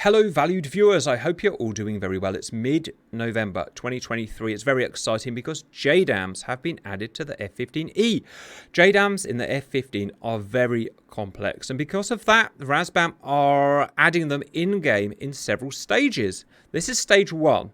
Hello valued viewers, I hope you're all doing very well. It's mid-November 2023. It's very exciting because JDAMs have been added to the F-15E. JDAMs in the F-15 are very complex, and because of that, the RASBAM are adding them in-game in several stages. This is stage 1.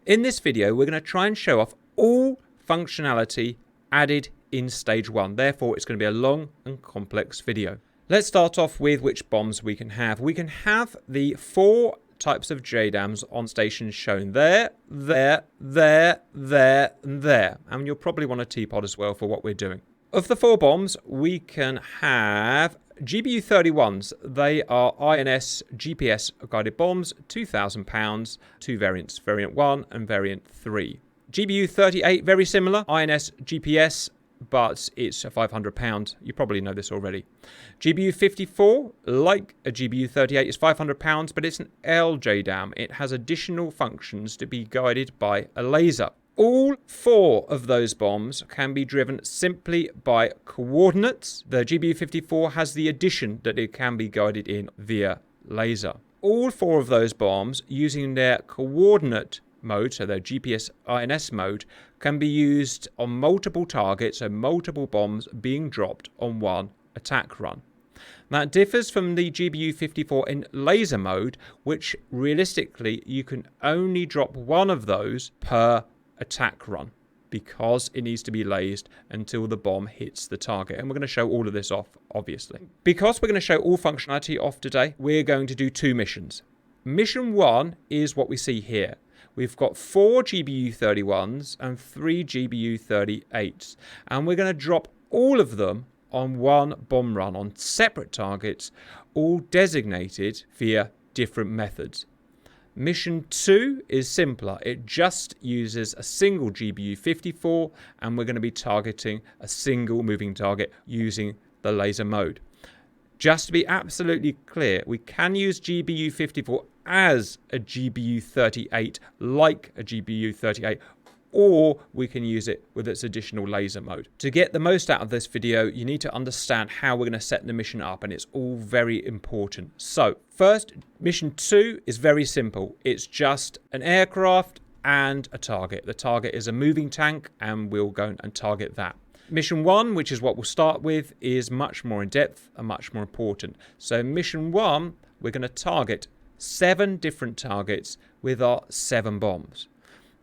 In this video, we're going to try and show off all functionality added in stage 1. Therefore, it's going to be a long and complex video. Let's start off with which bombs we can have. We can have the 4 types of JDAMs on stations shown there, there, and there. And you'll probably want a TPOD as well for what we're doing. Of the 4 bombs, we can have GBU-31s. They are INS GPS guided bombs, £2,000, 2 variants, variant 1 and variant 3. GBU-38, very similar, INS GPS, but it's a £500. You probably know this already. GBU-54, like a GBU-38, is £500, but it's an LJDAM. It has additional functions to be guided by a laser. All 4 of those bombs can be driven simply by coordinates. The GBU-54 has the addition that it can be guided in via laser. All 4 of those bombs, using their coordinate mode, so their GPS INS mode, can be used on multiple targets, so multiple bombs being dropped on one attack run. That differs from the GBU-54 in laser mode, which realistically you can only drop one of those per attack run because it needs to be lased until the bomb hits the target. And we're going to show all of this off, obviously. Because we're going to show all functionality off today, we're going to do 2 missions. Mission 1 is what we see here. We've got 4 GBU-31s and 3 GBU-38s. And we're going to drop all of them on one bomb run on separate targets, all designated via different methods. Mission 2 is simpler. It just uses a single GBU-54, and we're going to be targeting a single moving target using the laser mode. Just to be absolutely clear, we can use GBU-54 as a GBU-38, like a GBU-38, or we can use it with its additional laser mode. To get the most out of this video, you need to understand how we're going to set the mission up, and it's all very important. So, first, mission 2 is very simple. It's just an aircraft and a target. The target is a moving tank, and we'll go and target that. Mission 1, which is what we'll start with, is much more in depth and much more important. So mission 1, we're going to target 7 different targets with our 7 bombs.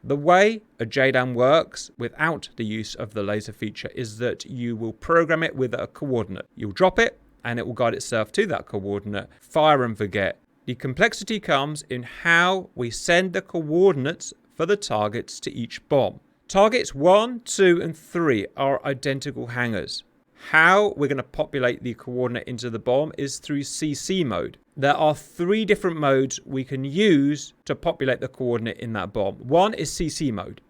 The way a JDAM works without the use of the laser feature is that you will program it with a coordinate. You'll drop it and it will guide itself to that coordinate, fire and forget. The complexity comes in how we send the coordinates for the targets to each bomb. Targets 1, 2 and 3 are identical hangars. How we're going to populate the coordinate into the bomb is through CC mode. There are 3 different modes we can use to populate the coordinate in that bomb. One is CC mode.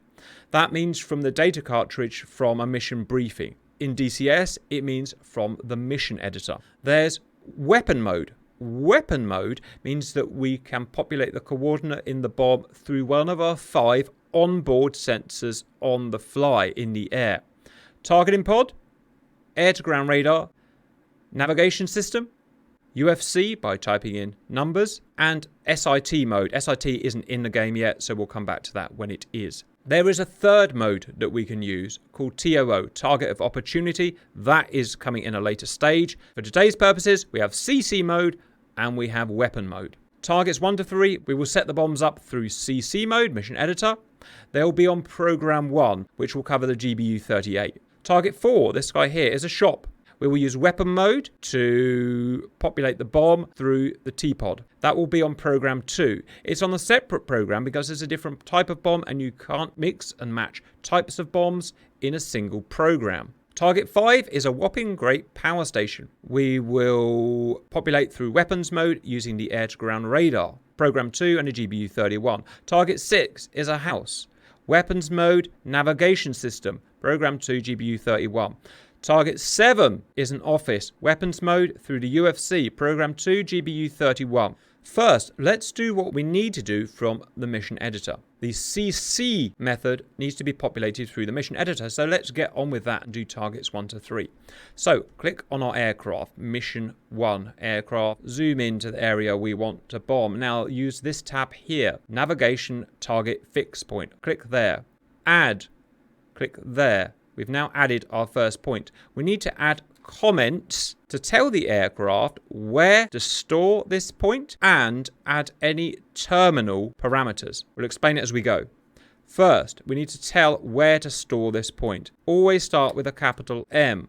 That means from the data cartridge from a mission briefing. In DCS, it means from the mission editor. There's weapon mode. Weapon mode means that we can populate the coordinate in the bomb through one of our 5 onboard sensors on the fly in the air. Targeting pod, air-to-ground radar, navigation system, UFC by typing in numbers, and SIT mode. SIT isn't in the game yet, so we'll come back to that when it is. There is a 3rd mode that we can use called TOO, Target of Opportunity. That is coming in a later stage. For today's purposes, we have CC mode and we have weapon mode. Targets 1 to 3, we will set the bombs up through CC mode, mission editor. They'll be on program 1, which will cover the GBU-38. Target 4, this guy here, is a shop. We will use weapon mode to populate the bomb through the TPOD. That will be on program 2. It's on a separate program because it's a different type of bomb and you can't mix and match types of bombs in a single program. Target 5 is a whopping great power station. We will populate through weapons mode using the air-to-ground radar. Program 2 and a GBU-31. Target 6 is a house. Weapons mode, navigation system. Program 2, GBU-31. Target 7 is an office. Weapons mode through the UFC. Program 2, GBU-31. First, let's do what we need to do from the mission editor. The CC method needs to be populated through the mission editor, so let's get on with that and do targets 1 to 3. So click on our aircraft, mission 1 aircraft, zoom into the area we want to bomb. Now use this tab here, navigation target fix point. Click there, add, click there. We've now added our first point. We need to add comments to tell the aircraft where to store this point and add any terminal parameters. We'll explain it as we go. First, we need to tell where to store this point. Always start with a capital M.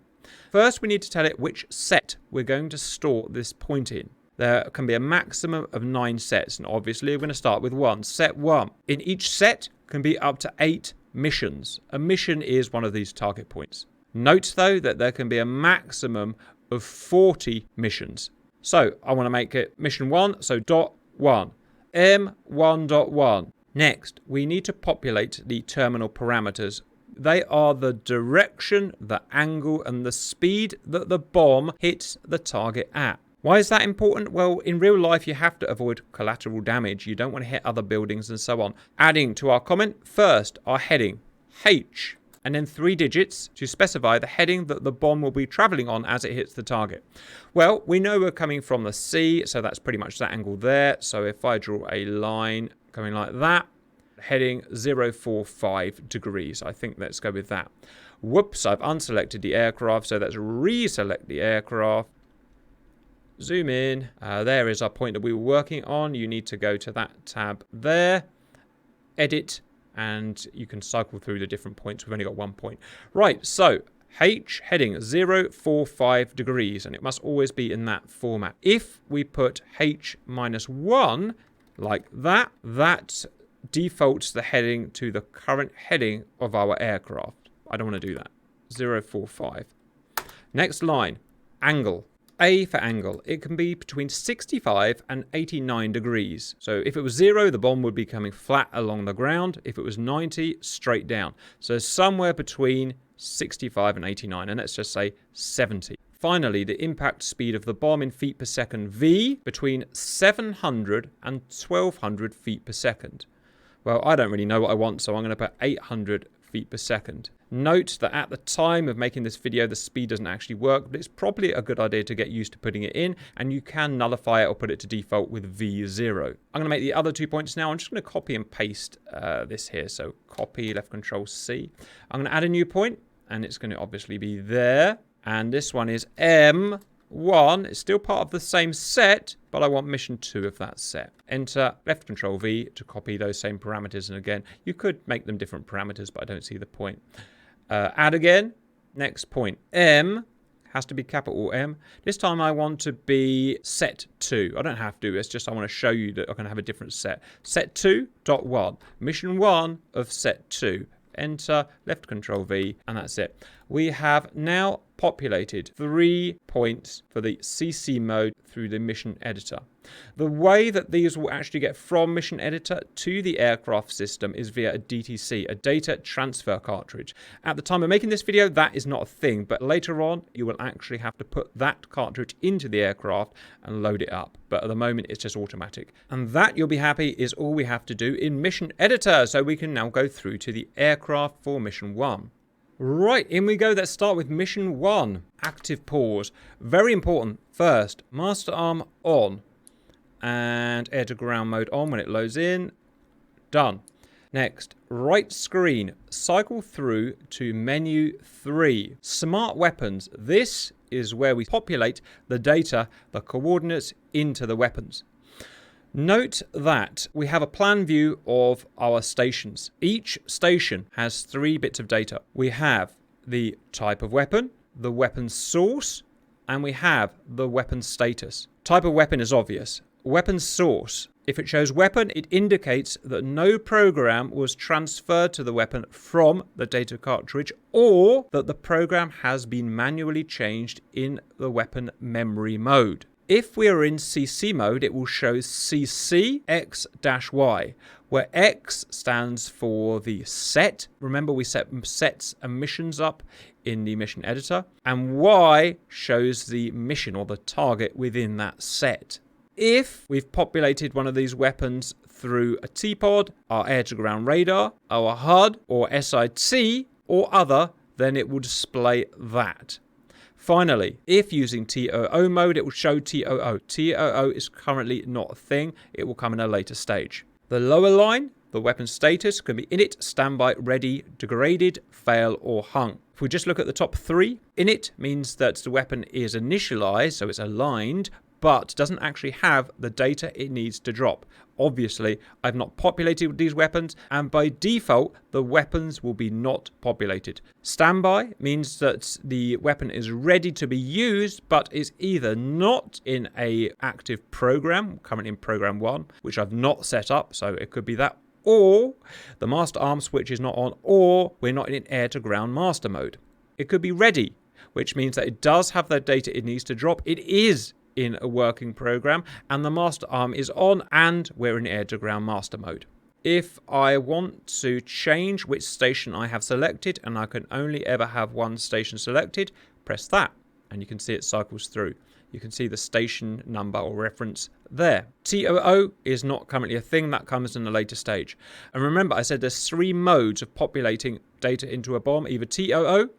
First, we need to tell it which set we're going to store this point in. There can be a maximum of 9 sets, and obviously we're going to start with 1. Set 1. In each set can be up to 8 missions. A mission is one of these target points. Note, though, that there can be a maximum of 40 missions. So I want to make it mission 1, so dot 1, M1.1. Next, we need to populate the terminal parameters. They are the direction, the angle, and the speed that the bomb hits the target at. Why is that important? Well, in real life, you have to avoid collateral damage. You don't want to hit other buildings and so on. Adding to our comment, first, our heading, H, and then 3 digits to specify the heading that the bomb will be traveling on as it hits the target. Well, we know we're coming from the sea, so that's pretty much that angle there. So if I draw a line going like that, heading 045 degrees. I think let's go with that. Whoops, I've unselected the aircraft, so let's reselect the aircraft. Zoom in. There is our point that we were working on. You need to go to that tab there. Edit. And you can cycle through the different points. We've only got 1 point. Right, so H heading 045 degrees, and it must always be in that format. If we put H-1 like that, that defaults the heading to the current heading of our aircraft. I don't want to do that. 045. Next line, angle. A for angle. It can be between 65 and 89 degrees. So if it was 0, the bomb would be coming flat along the ground. If it was 90, straight down. So somewhere between 65 and 89, and let's just say 70. Finally, the impact speed of the bomb in feet per second, V, between 700 and 1200 feet per second. Well, I don't really know what I want, so I'm going to put 800 feet per second. Note that at the time of making this video, the speed doesn't actually work, but it's probably a good idea to get used to putting it in, and you can nullify it or put it to default with V0. I'm going to make the other 2 points now. I'm just going to copy and paste this here. So copy, left control C. I'm going to add a new point, and it's going to obviously be there. And this one is M1. It's still part of the same set, but I want mission 2 of that set. Enter, left control V to copy those same parameters. And again, you could make them different parameters, but I don't see the point. Add again. Next point. M has to be capital M. This time I want to be set 2. I don't have to. It's just I want to show you that I can have a different set. Set 2.1. Mission 1 of set 2. Enter, left control V, and that's it. We have now populated 3 points for the CC mode through the mission editor. The way that these will actually get from mission editor to the aircraft system is via a DTC, a data transfer cartridge. At the time of making this video, that is not a thing, but later on, you will actually have to put that cartridge into the aircraft and load it up. But at the moment, it's just automatic. And that, you'll be happy, is all we have to do in mission editor. So we can now go through to the aircraft for mission 1. Right, in we go. Let's start with mission 1. Active pause. Very important. First, master arm on. And air to ground mode on when it loads in. Done. Next, right screen. Cycle through to menu 3. Smart weapons. This is where we populate the data, the coordinates into the weapons. Note that we have a plan view of our stations. Each station has 3 bits of data. We have the type of weapon, the weapon source, and we have the weapon status. Type of weapon is obvious. Weapon source. If it shows weapon, it indicates that no program was transferred to the weapon from the data cartridge, or that the program has been manually changed in the weapon memory mode. If we are in CC mode, it will show CC X-Y, where X stands for the set. Remember, we set sets and missions up in the mission editor. And Y shows the mission or the target within that set. If we've populated one of these weapons through a TPOD, our air-to-ground radar, our HUD, or SIC, or other, then it will display that. Finally, if using TOO mode, it will show TOO. TOO is currently not a thing. It will come in a later stage. The lower line, the weapon status, can be init, standby, ready, degraded, fail, or hung. If we just look at the top three, init means that the weapon is initialized, so it's aligned, but doesn't actually have the data it needs to drop. Obviously, I've not populated these weapons, and by default, the weapons will be not populated. Standby means that the weapon is ready to be used, but is either not in an active program, currently in program 1, which I've not set up, so it could be that, or the master arm switch is not on, or we're not in air-to-ground master mode. It could be ready, which means that it does have the data it needs to drop. It is in a working program, and the master arm is on, and we're in air-to-ground master mode. If I want to change which station I have selected, and I can only ever have one station selected, press that, and you can see it cycles through. You can see the station number or reference there. TOO is not currently a thing. That comes in a later stage. And remember, I said there's 3 modes of populating data into a bomb, either TOO,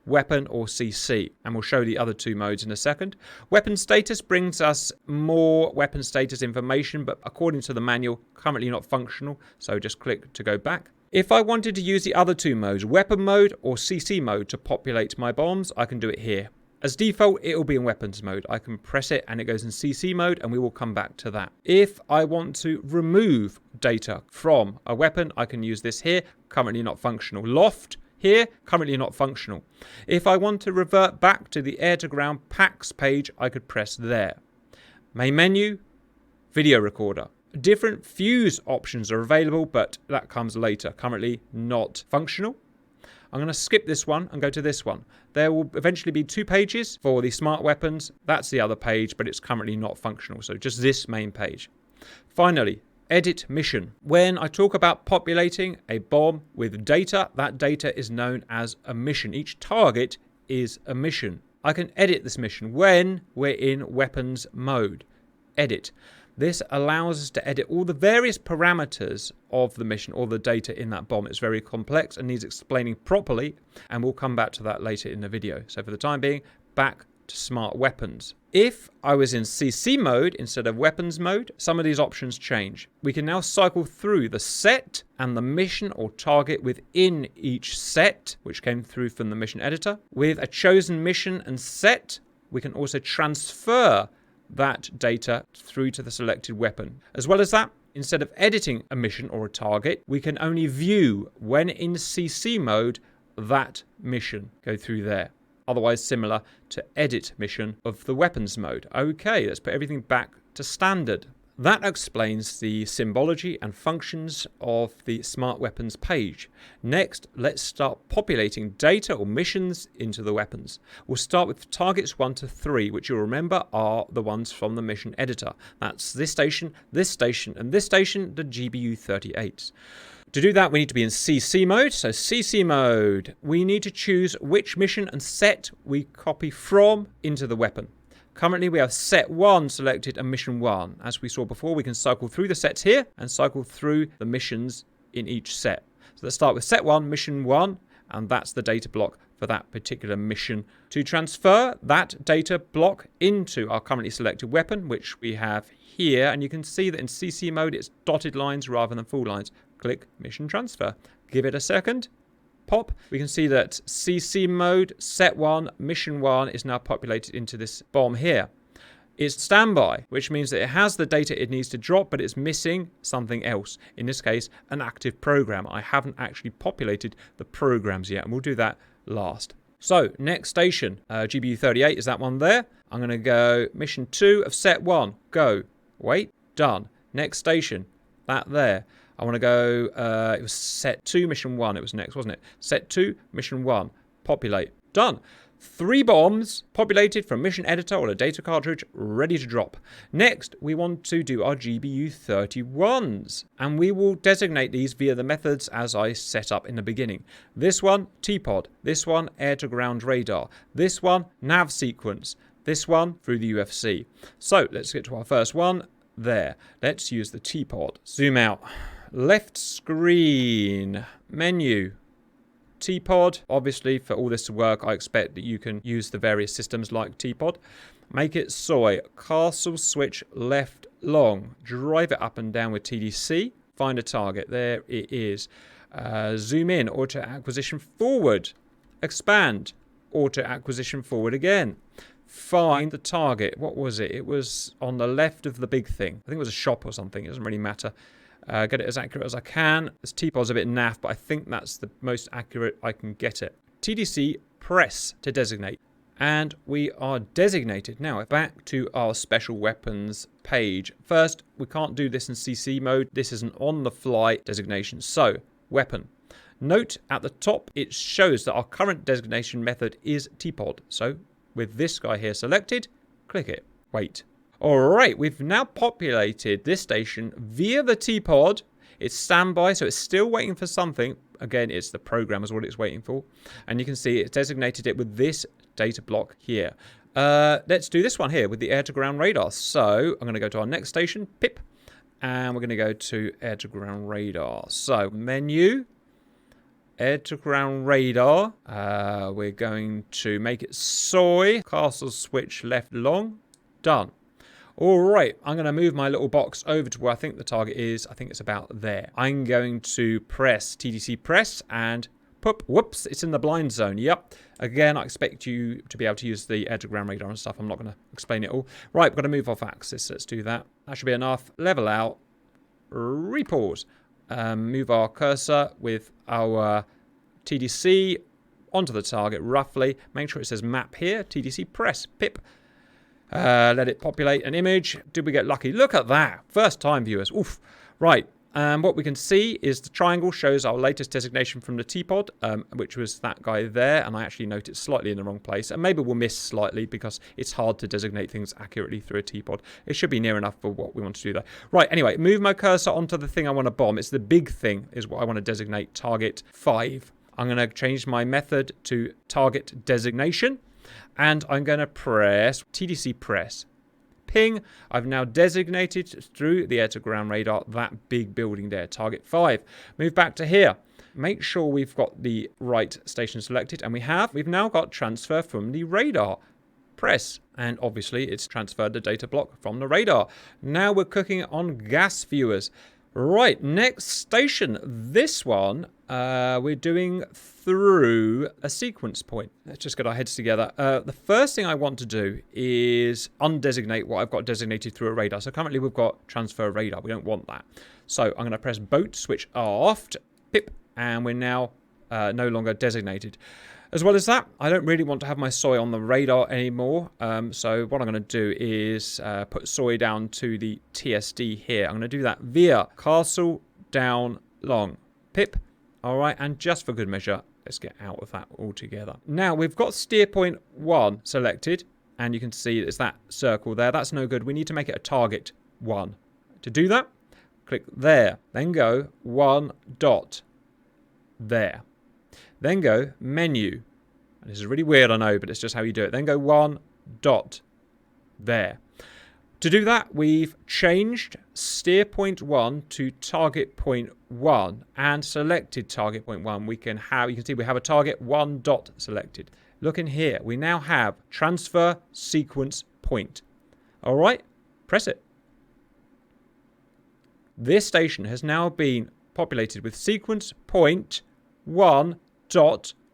weapon, or CC, and we'll show the other 2 modes in a second. Weapon status brings us more weapon status information, but according to the manual, currently not functional, so just click to go back. If I wanted to use the other 2 modes, weapon mode or CC mode, to populate my bombs, I can do it here. As default, it will be in weapons mode. I can press it and it goes in CC mode, and we will come back to that. If I want to remove data from a weapon, I can use this here, currently not functional. Loft here, currently not functional. If I want to revert back to the air-to-ground packs page, I could press there. Main menu, video recorder. Different fuse options are available, but that comes later. Currently not functional. I'm going to skip this one and go to this one. There will eventually be 2 pages for the smart weapons. That's the other page, but it's currently not functional. So just this main page. Finally, edit mission. When I talk about populating a bomb with data, that data is known as a mission. Each target is a mission. I can edit this mission when we're in weapons mode. Edit. This allows us to edit all the various parameters of the mission or the data in that bomb. It's very complex and needs explaining properly, and we'll come back to that later in the video. So for the time being, back to smart weapons. If I was in CC mode instead of weapons mode, some of these options change. We can now cycle through the set and the mission or target within each set, which came through from the mission editor. With a chosen mission and set, we can also transfer that data through to the selected weapon. As well as that, instead of editing a mission or a target, we can only view, when in CC mode, that mission. Go through there. Otherwise similar to edit mission of the weapons mode. Okay, let's put everything back to standard. That explains the symbology and functions of the smart weapons page. Next, let's start populating data or missions into the weapons. We'll start with targets 1 to 3, which you'll remember are the ones from the mission editor. That's this station, and this station, the GBU-31. To do that, we need to be in CC mode. So CC mode, we need to choose which mission and set we copy from into the weapon. Currently, we have set 1 selected and mission 1. As we saw before, we can cycle through the sets here and cycle through the missions in each set. So let's start with set 1, mission 1, and that's the data block for that particular mission. To transfer that data block into our currently selected weapon, which we have here, and you can see that in CC mode, it's dotted lines rather than full lines. Click mission transfer. Give it a second. Pop. We can see that CC mode, set 1, mission 1 is now populated into this bomb here. It's standby, which means that it has the data it needs to drop, but it's missing something else. In this case, an active program. I haven't actually populated the programs yet, and we'll do that last. So, next station, GBU-38 is that one there. I'm going to go mission 2 of set 1. Go. Wait. Done. Next station, that there. I want to go, it was set 2, mission 1. It was next, wasn't it? Set 2, mission 1. Populate. Done. 3 bombs populated from mission editor or a data cartridge ready to drop. Next, we want to do our GBU-31s. And we will designate these via the methods as I set up in the beginning. This one, TPOD. This one, air-to-ground radar. This one, NAV sequence. this one through the UFC. So let's get to our first one. There. Let's use the TPOD. Zoom out. Left screen. Menu. TPOD. Obviously, for all this to work, I expect that you can use the various systems like TPOD. Make it soy. Castle switch left long. Drive it up and down with TDC. Find a target. There it is. Zoom in. Auto acquisition forward. Expand. Auto acquisition forward again. Find the target. What was it? It was on the left of the big thing. I think it was a shop or something. It doesn't really matter. Get it as accurate as I can. This TPOD's a bit naff, but I think that's the most accurate I can get it. TDC, press to designate. And we are designated. Now, back to our special weapons page. First, we can't do this in CC mode. This is an on-the-fly designation. So, weapon. Note at the top, it shows that our current designation method is TPOD. So, with this guy here selected, click it. Wait. Alright, we've now populated this station via the TPOD. It's standby, so it's still waiting for something. Again, it's the program is what it's waiting for. And you can see it's designated it with this data block here. Let's do this one here with the air-to-ground radar. So I'm going to go to our next station, PIP. And we're going to go to air-to-ground radar. So menu, air-to-ground radar. We're going to make it soy. Castle switch left long. Done. All right, I'm going to move my little box over to where I think the target is. I think it's about there. I'm going to press TDC press and poop. Whoops, it's in the blind zone. Yep. Again, I expect you to be able to use the air-to-ground radar and stuff. I'm not going to explain it all. Right, we've got to move off axis. Let's do that. That should be enough. Level out. Repause. Move our cursor with our TDC onto the target roughly. Make sure it says map here. TDC press. Pip. Let it populate an image. Did we get lucky? Look at that. First time viewers. Oof. Right. What we can see is the triangle shows our latest designation from the TPOD, which was that guy there. And I actually note it's slightly in the wrong place. And maybe we'll miss slightly because it's hard to designate things accurately through a TPOD. It should be near enough for what we want to do there. Right. Anyway, move my cursor onto the thing I want to bomb. It's the big thing is what I want to designate. Target 5. I'm going to change my method to target designation. And I'm going to press TDC press. Ping. I've now designated through the air-to-ground radar that big building there. Target 5. Move back to here. Make sure we've got the right station selected. And we have. We've now got transfer from the radar. Press. And obviously it's transferred the data block from the radar. Now we're cooking on gas, viewers. Right, next station. This one, we're doing through a sequence point. Let's just get our heads together. The first thing I want to do is undesignate what I've got designated through a radar. So currently we've got transfer radar. We don't want that. So I'm going to press boat switch aft, pip, and we're now no longer designated. As well as that, I don't really want to have my soy on the radar anymore. So what I'm going to do is put soy down to the TSD here. I'm going to do that via castle down long. Pip. All right. And just for good measure, let's get out of that altogether. Now we've got steer point 1 selected. And you can see there's that circle there. That's no good. We need to make it a target 1. To do that, click there. Then go 1 dot there. Then go menu. And this is really weird, I know, but it's just how you do it. Then go 1 dot there. To do that, we've changed steer point 1 to target point 1 and selected target point 1. You can see we have a target 1 dot selected. Look in here. We now have transfer sequence point. All right, press it. This station has now been populated with sequence point 1.1.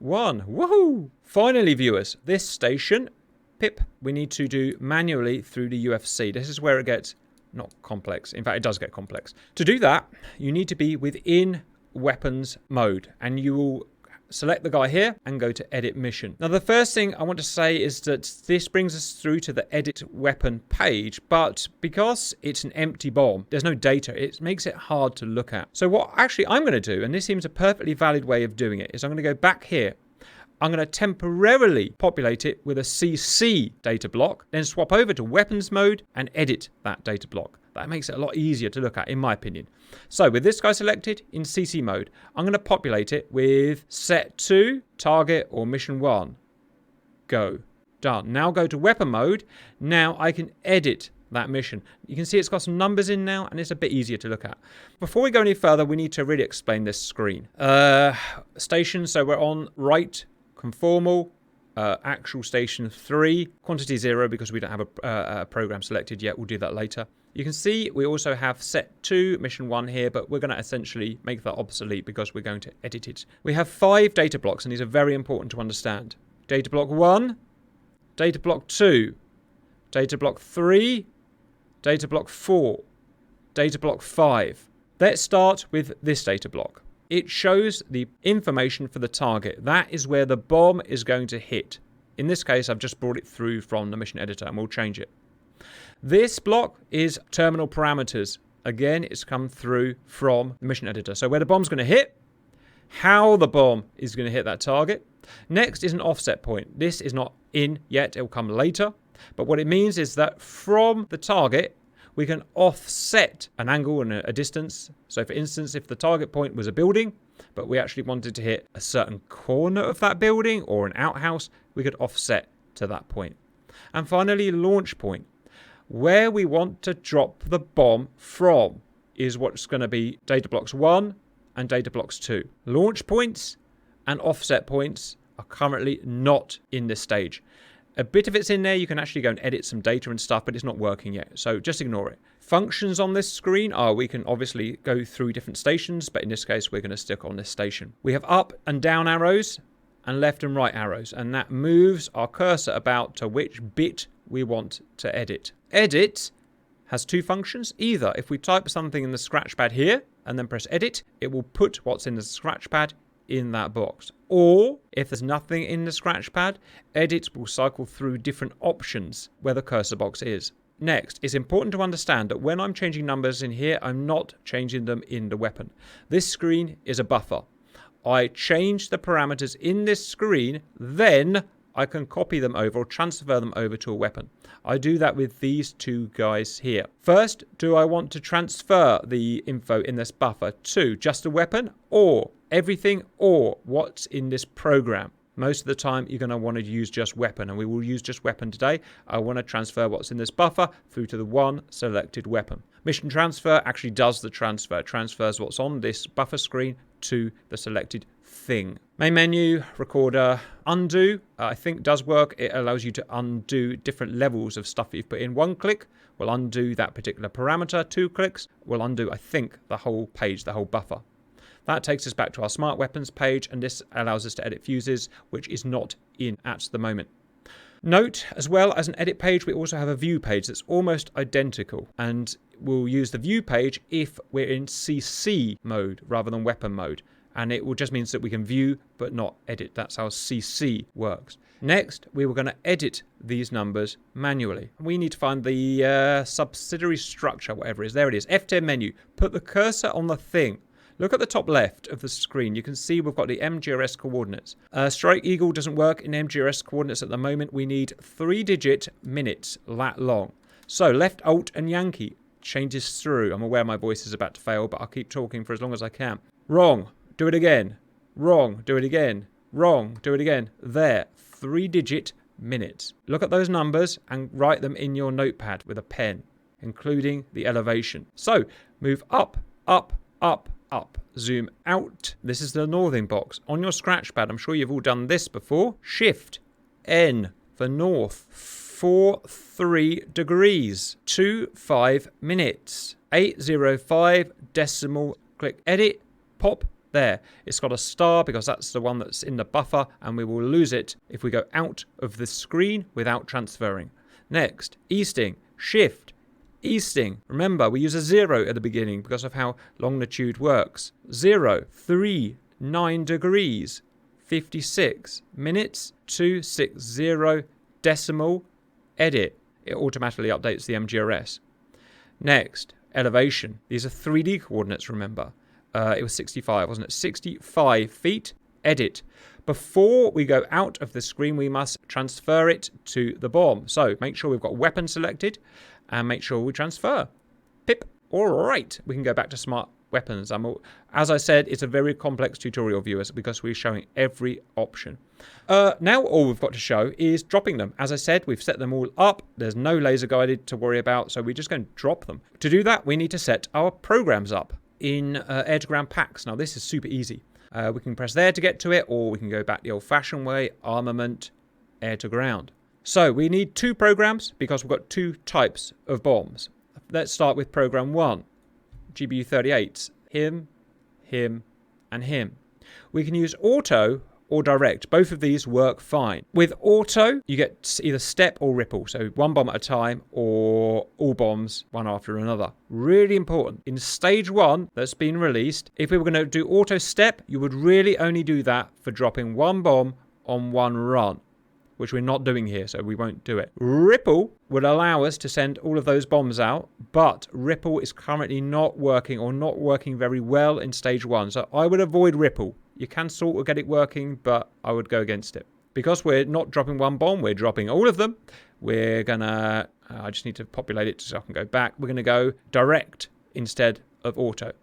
Woohoo! Finally, viewers, this station, pip, we need to do manually through the UFC. This is where it gets not complex. In fact, it does get complex. To do that, you need to be within weapons mode, and you will select the guy here and go to edit mission. Now, the first thing I want to say is that this brings us through to the edit weapon page, but because it's an empty bomb, there's no data, it makes it hard to look at. So what actually I'm going to do, and this seems a perfectly valid way of doing it, is I'm going to go back here. I'm going to temporarily populate it with a CC data block, then swap over to weapons mode and edit that data block. That makes it a lot easier to look at, in my opinion. So with this guy selected in CC mode, I'm going to populate it with set to target or mission 1. Go. Done. Now go to weapon mode. Now I can edit that mission. You can see it's got some numbers in now, and it's a bit easier to look at. Before we go any further, we need to really explain this screen. Station, so we're on right, conformal, actual station 3, quantity 0 because we don't have a program selected yet. We'll do that later. You can see we also have set 2, mission 1 here, but we're going to essentially make that obsolete because we're going to edit it. We have 5 data blocks, and these are very important to understand. Data block 1, data block 2, data block 3, data block 4, data block 5. Let's start with this data block. It shows the information for the target. That is where the bomb is going to hit. In this case, I've just brought it through from the mission editor, and we'll change it. This block is terminal parameters. Again, it's come through from the mission editor. So where the bomb's going to hit, how the bomb is going to hit that target. Next is an offset point. This is not in yet. It will come later. But what it means is that from the target, we can offset an angle and a distance. So for instance, if the target point was a building, but we actually wanted to hit a certain corner of that building or an outhouse, we could offset to that point. And finally, launch point. Where we want to drop the bomb from is what's going to be data blocks 1 and data blocks 2. Launch points and offset points are currently not in this stage. A bit of it's in there. You can actually go and edit some data and stuff, but it's not working yet. So just ignore it. Functions on this screen are we can obviously go through different stations, but in this case, we're going to stick on this station. We have up and down arrows and left and right arrows, and that moves our cursor about to which bit we want to edit. Edit has 2 functions. Either if we type something in the scratch pad here and then press edit, it will put what's in the scratch pad in that box. Or if there's nothing in the scratch pad, edit will cycle through different options where the cursor box is. Next, it's important to understand that when I'm changing numbers in here, I'm not changing them in the weapon. This screen is a buffer. I change the parameters in this screen, then I can copy them over or transfer them over to a weapon. I do that with these 2 guys here. First, do I want to transfer the info in this buffer to just a weapon or everything or what's in this program? Most of the time, you're going to want to use just weapon, and we will use just weapon today. I want to transfer what's in this buffer through to the one selected weapon. Mission transfer actually does the transfer. It transfers what's on this buffer screen to the selected thing. Main menu, recorder, undo, I think does work. It allows you to undo different levels of stuff that you've put in. 1 click will undo that particular parameter. 2 clicks will undo, I think, the whole page, the whole buffer. That takes us back to our smart weapons page, and this allows us to edit fuses, which is not in at the moment. Note, as well as an edit page, we also have a view page that's almost identical, and we'll use the view page if we're in CC mode rather than weapon mode. And it will just means that we can view but not edit. That's how CC works. Next, we were going to edit these numbers manually. We need to find the subsidiary structure, whatever it is. There it is, F10 menu. Put the cursor on the thing. Look at the top left of the screen. You can see we've got the MGRS coordinates. Strike Eagle doesn't work in MGRS coordinates at the moment. We need 3-digit minutes that long. So left Alt and Yankee changes through. I'm aware my voice is about to fail, but I'll keep talking for as long as I can. Wrong. Do it again. Wrong. Do it again. Wrong. Do it again. There. 3-digit minutes. Look at those numbers and write them in your notepad with a pen, including the elevation. So move up, up, up, up. Zoom out. This is the northing box. On your scratch pad, I'm sure you've all done this before. Shift N for north. 43 degrees. 25 minutes. 805 decimal. Click edit. Pop. There, it's got a star because that's the one that's in the buffer, and we will lose it if we go out of the screen without transferring. Next, easting, shift, easting. Remember, we use a 0 at the beginning because of how longitude works. 0, 3, 9 degrees, 56 minutes, 260 decimal, edit. It automatically updates the MGRS. Next, elevation. These are 3D coordinates, remember. It was 65, wasn't it? 65 feet. Edit. Before we go out of the screen, we must transfer it to the bomb. So make sure we've got weapon selected and make sure we transfer. Pip. All right. We can go back to smart weapons. As I said, it's a very complex tutorial, viewers, because we're showing every option. Now all we've got to show is dropping them. As I said, we've set them all up. There's no laser guided to worry about, so we're just going to drop them. To do that, we need to set our programs up in air-to-ground packs. Now, this is super easy. We can press there to get to it, or we can go back the old-fashioned way, armament, air-to-ground. So we need 2 programs because we've got 2 types of bombs. Let's start with program 1, GBU-38s, him, and him. We can use auto or direct. Both of these work fine. With auto, you get either step or ripple. So 1 bomb at a time or all bombs one after another. Really important. In stage 1 that's been released, if we were going to do auto step, you would really only do that for dropping 1 bomb on 1 run, which we're not doing here, so we won't do it. Ripple would allow us to send all of those bombs out, but Ripple is currently not working or not working very well in stage 1. So I would avoid Ripple. You can sort of get it working, but I would go against it. Because we're not dropping 1 bomb, we're dropping all of them. We're gonna, I just need to populate it so I can go back. We're gonna go direct instead of auto.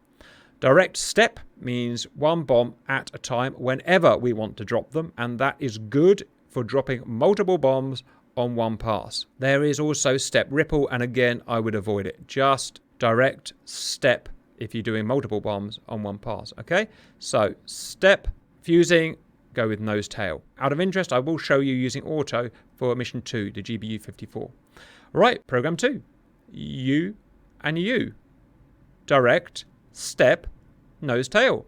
Direct step means 1 bomb at a time whenever we want to drop them, and that is good for dropping multiple bombs on 1 pass. There is also step ripple, and again, I would avoid it. Just direct step if you're doing multiple bombs on 1 pass, okay? So, step, fusing, go with nose tail. Out of interest, I will show you using auto for mission 2, the GBU-54. Right, program 2, U and U. Direct, step, nose tail.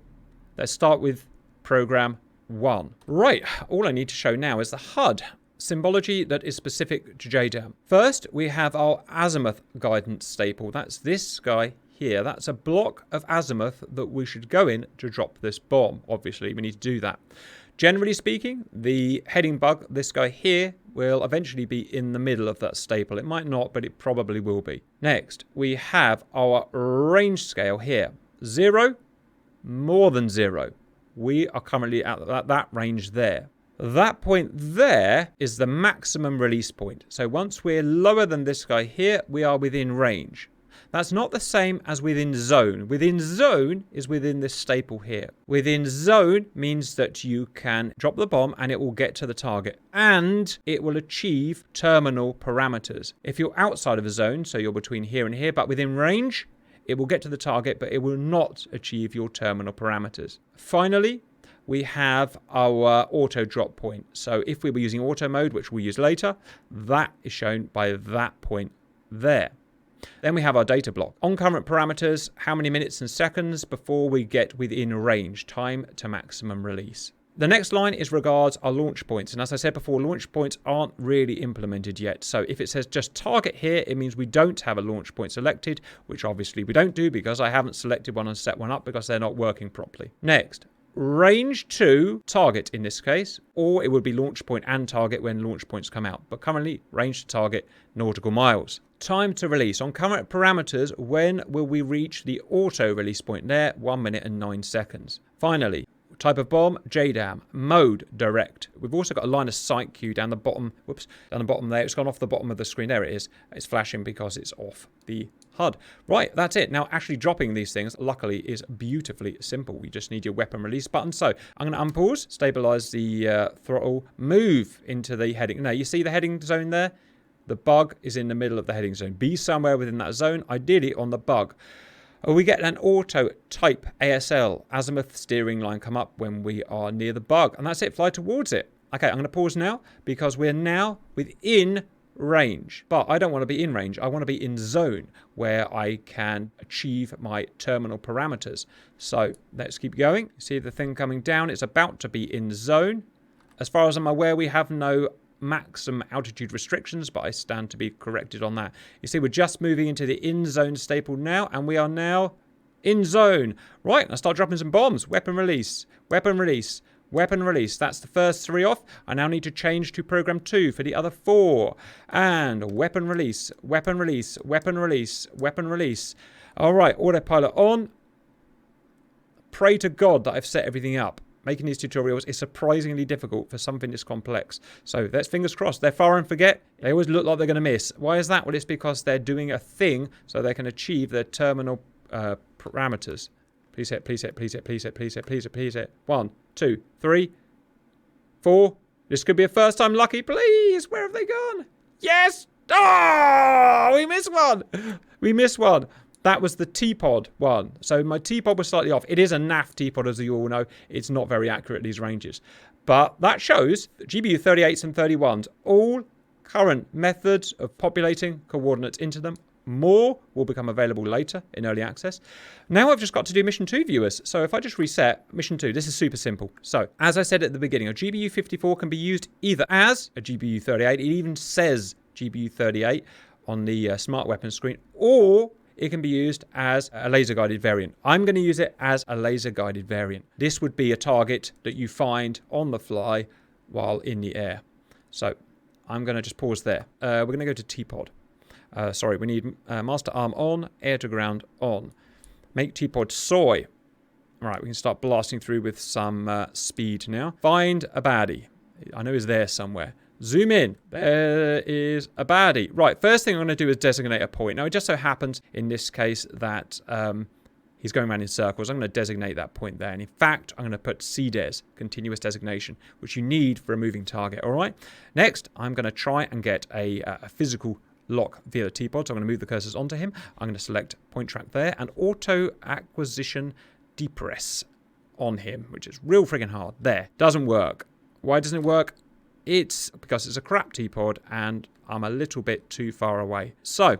Let's start with program 1. Right, all I need to show now is the HUD symbology that is specific to JDAM. First, we have our azimuth guidance staple. That's this guy here. That's a block of azimuth that we should go in to drop this bomb. Obviously, we need to do that. Generally speaking, the heading bug, this guy here, will eventually be in the middle of that staple. It might not, but it probably will be. Next, we have our range scale here. 0, more than 0. We are currently at that range there. That point there is the maximum release point. So once we're lower than this guy here, we are within range. That's not the same as within zone. Within zone is within this staple here. Within zone means that you can drop the bomb and it will get to the target and it will achieve terminal parameters. If you're outside of a zone, so you're between here and here, but within range, it will get to the target, but it will not achieve your terminal parameters. Finally, we have our auto drop point. So if we were using auto mode, which we'll use later, that is shown by that point there. Then we have our data block. On current parameters, how many minutes and seconds before we get within range, time to maximum release. The next line is regards our launch points. And as I said before, launch points aren't really implemented yet. So if it says just target here, it means we don't have a launch point selected, which obviously we don't do because I haven't selected one and set one up because they're not working properly. Next, range to target in this case, or it would be launch point and target when launch points come out. But currently, range to target, nautical miles. Time to release. On current parameters, when will we reach the auto release point there? 1 minute and 9 seconds. Finally, type of bomb, JDAM. Mode, direct. We've also got a line of sight cue down the bottom. Whoops, down the bottom there. It's gone off the bottom of the screen. There it is. It's flashing because it's off the HUD. Right, that's it. Now, actually dropping these things, luckily, is beautifully simple. We just need your weapon release button. So I'm going to unpause, stabilize the throttle, move into the heading. Now, you see the heading zone there? The bug is in the middle of the heading zone. Be somewhere within that zone, ideally on the bug. We get an auto type ASL, azimuth steering line, come up when we are near the bug. And that's it, fly towards it. Okay, I'm going to pause now because we're now within range. But I don't want to be in range. I want to be in zone where I can achieve my terminal parameters. So let's keep going. See the thing coming down. It's about to be in zone. As far as I'm aware, we have no maximum altitude restrictions, but I stand to be corrected on that. You see, we're just moving into the in zone staple now, and we are now in zone. Right, let's start dropping some bombs. Weapon release, weapon release, weapon release. That's the first 3 off. I now need to change to program 2 for the other 4. And weapon release, weapon release, weapon release, weapon release. All right, autopilot on. Pray to God that I've set everything up. Making these tutorials is surprisingly difficult for something this complex. So let's fingers crossed. They're fire and forget. They always look like they're going to miss. Why is that? Well, it's because they're doing a thing so they can achieve their terminal parameters. Please hit, please hit, please hit, please hit, please hit, please hit, please hit. 1, 2, 3, 4. This could be a first time lucky, please. Where have they gone? Yes! Oh, we missed one. We missed one. That was the TPOD one. So my TPOD was slightly off. It is a NAV TPOD, as you all know. It's not very accurate at these ranges. But that shows that GBU-38s and 31s, all current methods of populating coordinates into them. More will become available later in early access. Now I've just got to do mission 2, viewers. So if I just reset mission 2, this is super simple. So as I said at the beginning, a GBU-54 can be used either as a GBU-38. It even says GBU-38 on the smart weapons screen, or it can be used as a laser-guided variant. I'm going to use it as a laser-guided variant. This would be a target that you find on the fly while in the air. So I'm going to just pause there. We're going to go to TPOD. Sorry, we need master arm on, air to ground on. Make TPOD soy. All right, we can start blasting through with some speed now. Find a baddie. I know he's there somewhere. Zoom in. There is a baddie. Right, first thing I'm going to do is designate a point. Now, it just so happens in this case that he's going around in circles. I'm going to designate that point there. And in fact, I'm going to put CDES, continuous designation, which you need for a moving target. All right. Next, I'm going to try and get a physical lock via the TPOD. So I'm going to move the cursors onto him. I'm going to select point track there and auto acquisition depress on him, which is real friggin' hard. There. Doesn't work. Why doesn't it work? It's because it's a crap TPOD and I'm a little bit too far away. So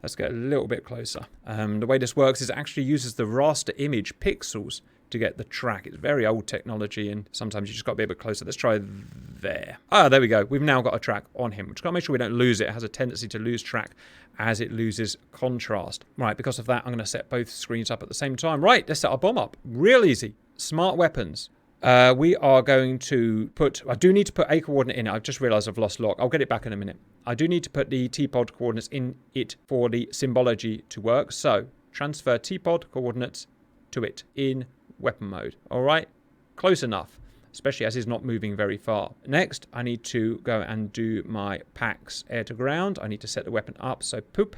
let's get a little bit closer. The way this works is it actually uses the raster image pixels to get the track. It's very old technology and sometimes you just got to be a bit closer. Let's try there. Ah, there we go. We've now got a track on him. We've got to make sure we don't lose it. It has a tendency to lose track as it loses contrast. Right, because of that, I'm going to set both screens up at the same time. Right, let's set our bomb up. Real easy. Smart weapons. We are going to put... I do need to put a coordinate in it. I've just realized I've lost lock. I'll get it back in a minute. I do need to put the TPOD coordinates in it for the symbology to work. So, transfer TPOD coordinates to it in weapon mode. All right? Close enough, especially as he's not moving very far. Next, I need to go and do my PAX air to ground. I need to set the weapon up. So, poop.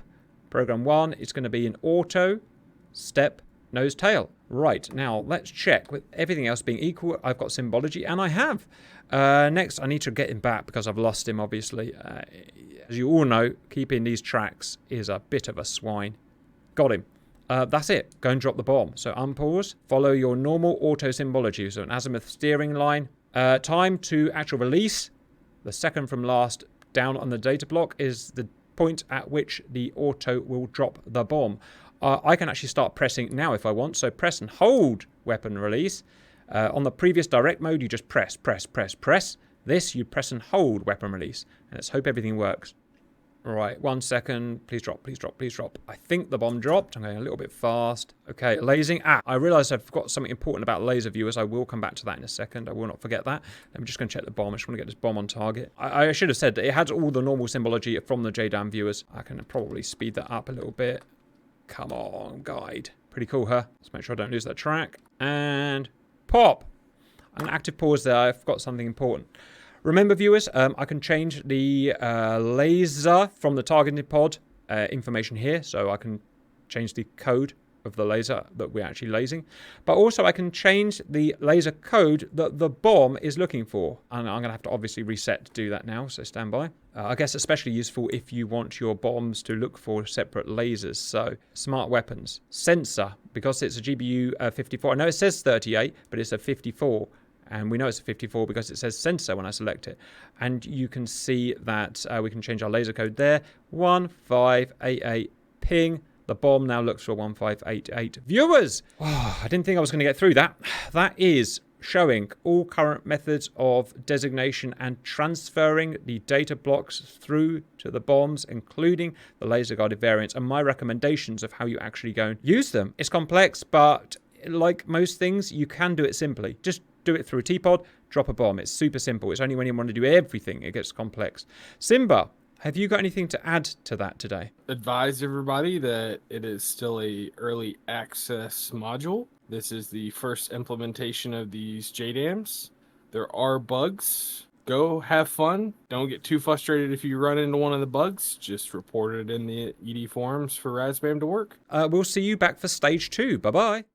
Program 1 is going to be an auto, step, nose, tail. Right, now let's check. With everything else being equal, I've got symbology, and I have. Next, I need to get him back because I've lost him, obviously. As you all know, keeping these tracks is a bit of a swine. Got him. That's it. Go and drop the bomb. So unpause. Follow your normal auto symbology. So an azimuth steering line. Time to actual release. The second from last down on the data block is the point at which the auto will drop the bomb. I can actually start pressing now if I want. So press and hold weapon release. On the previous direct mode, you just press. This, you press and hold weapon release. And let's hope everything works. All right, 1 second. Please drop, please drop, please drop. I think the bomb dropped. I'm going a little bit fast. Okay, lasing. I realized I've got something important about laser viewers. I will come back to that in a second. I will not forget that. I'm just going to check the bomb. I just want to get this bomb on target. I should have said that it had all the normal symbology from the JDAM viewers. I can probably speed that up a little bit. Come on, guide. Pretty cool, huh? Let's make sure I don't lose that track. And pop. An active pause there. I forgot something important. Remember, viewers, I can change the laser from the targeted pod information here. So I can change the code of the laser that we're actually lasing. But also I can change the laser code that the bomb is looking for. And I'm going to have to obviously reset to do that now. So stand by. I guess especially useful if you want your bombs to look for separate lasers. So smart weapons. Sensor. Because it's a GBU-54. I know it says 38, but it's a 54. And we know it's a 54 because it says sensor when I select it. And you can see that we can change our laser code there. 1588 ping. The bomb now looks for 1588. Viewers! Oh, I didn't think I was going to get through that. That is showing all current methods of designation and transferring the data blocks through to the bombs, including the laser-guided variants, and my recommendations of how you actually go and use them. It's complex, but like most things, you can do it simply. Just do it through a TPOD, drop a bomb. It's super simple. It's only when you want to do everything it gets complex. Simba, have you got anything to add to that today? Advise everybody that it is still a early access module. This is the first implementation of these JDAMs. There are bugs. Go have fun. Don't get too frustrated if you run into one of the bugs. Just report it in the ED forums for Razbam to work. We'll see you back for stage 2. Bye-bye.